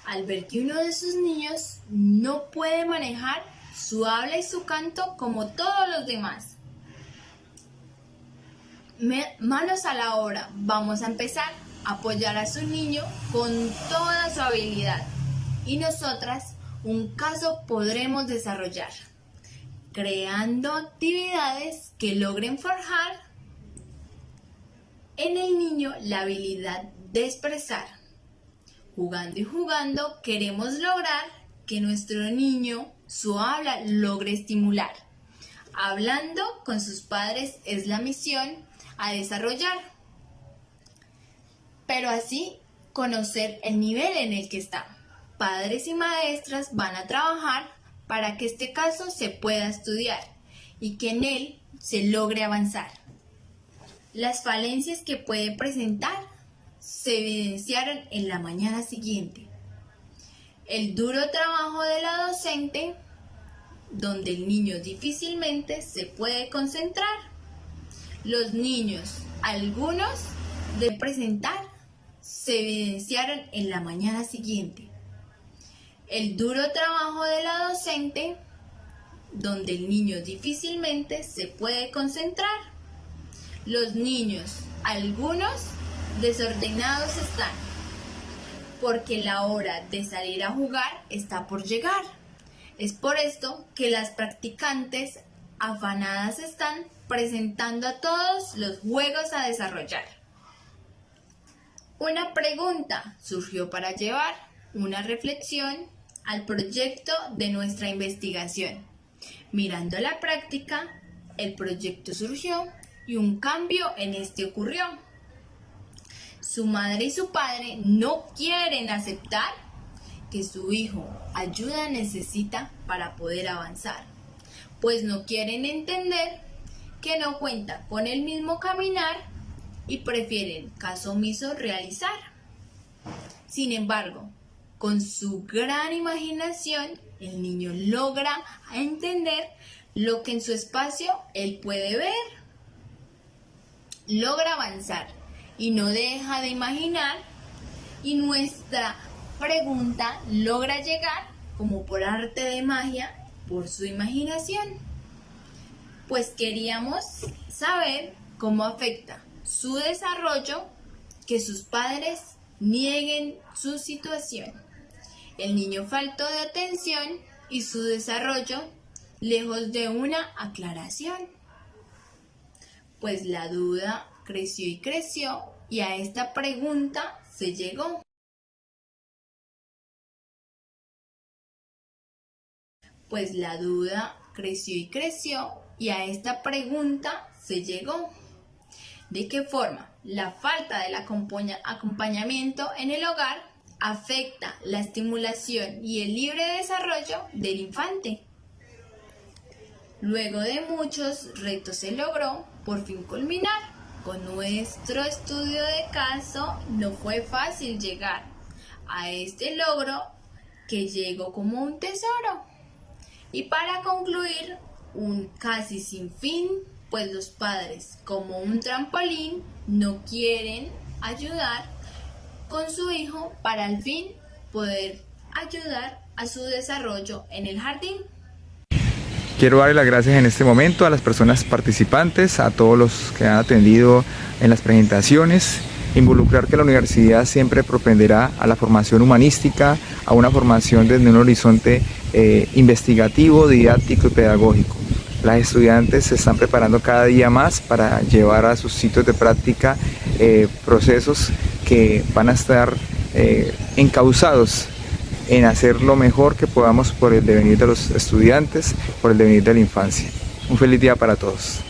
Speaker 12: al ver que uno de sus niños no puede manejar su habla y su canto como todos los demás. Manos a la obra, vamos a empezar a apoyar a su niño con toda su habilidad y nosotras un caso podremos desarrollar, creando actividades que logren forjar en el niño la habilidad de expresar. Jugando y jugando queremos lograr que nuestro niño su habla logre estimular. Hablando con sus padres es la misión a desarrollar, pero así conocer el nivel en el que está. Padres y maestras van a trabajar para que este caso se pueda estudiar y que en él se logre avanzar. Las falencias que puede presentar se evidenciaron en la mañana siguiente. El duro trabajo de la docente, donde el niño difícilmente se puede concentrar. Los niños, algunos de presentar, se evidenciaron en la mañana siguiente. El duro trabajo de la docente, donde el niño difícilmente se puede concentrar. Los niños, algunos desordenados están, porque la hora de salir a jugar está por llegar. Es por esto que las practicantes afanadas están presentando a todos los juegos a desarrollar. Una pregunta surgió para llevar una reflexión al proyecto de nuestra investigación. Mirando la práctica, el proyecto surgió y un cambio en este ocurrió. Su madre y su padre no quieren aceptar que su hijo ayuda necesita para poder avanzar, pues no quieren entender que no cuenta con el mismo caminar y prefieren caso omiso realizar. Sin embargo, con su gran imaginación, el niño logra entender lo que en su espacio él puede ver. Logra avanzar y no deja de imaginar, y nuestra pregunta logra llegar como por arte de magia por su imaginación. Pues queríamos saber cómo afecta su desarrollo que sus padres nieguen su situación. El niño faltó de atención y su desarrollo lejos de una aclaración. Pues la duda creció y creció y a esta pregunta se llegó. Pues la duda creció y creció y a esta pregunta se llegó. ¿De qué forma la falta del acompañamiento en el hogar afecta la estimulación y el libre desarrollo del infante? Luego de muchos retos se logró por fin culminar. Con nuestro estudio de caso no fue fácil llegar a este logro que llegó como un tesoro. Y para concluir, un casi sin fin, pues los padres, como un trampolín, no quieren ayudar con su hijo para al fin poder ayudar a su desarrollo en el jardín.
Speaker 1: Quiero darle las gracias en este momento a las personas participantes, a todos los que han atendido en las presentaciones. Involucrar que la universidad siempre propenderá a la formación humanística, a una formación desde un horizonte investigativo, didáctico y pedagógico. Las estudiantes se están preparando cada día más para llevar a sus sitios de práctica procesos que van a estar encauzados en hacer lo mejor que podamos por el devenir de los estudiantes, por el devenir de la infancia. Un feliz día para todos.